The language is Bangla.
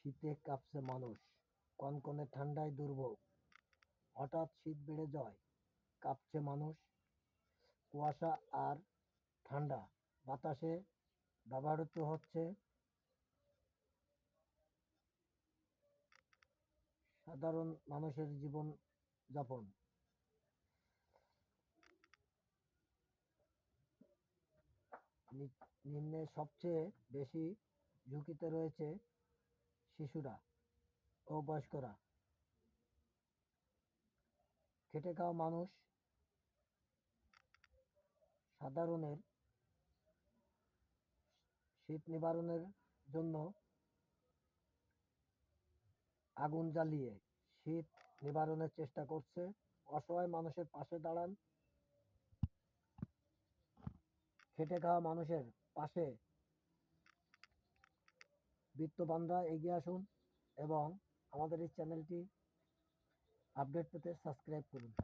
শীতে কাঁপছে মানুষ, কনকনে ঠান্ডায় দুর্ভোগ। হঠাৎ শীত বেড়ে যায়, কাঁপছে মানুষ। কুয়াশা আর ঠান্ডা বাতাসে ব্যবহৃত হচ্ছে সাধারণ মানুষের জীবন যাপন। নিম্নে সবচেয়ে বেশি ঝুঁকিতে রয়েছে শিশুরা ও বয়স্করা। খেটে খাওয়া মানুষ সাধারণের শীত নিবারণের জন্য আগুন জ্বালিয়ে শীত নিবারণের চেষ্টা করছে। অসহায় মানুষের পাশে দাঁড়ান। খেটে খাওয়া মানুষের পাশে বিত্তবানরা এগিয়ে আসুন এবং আমাদের এই চ্যানেলটি আপডেট পেতে সাবস্ক্রাইব করুন।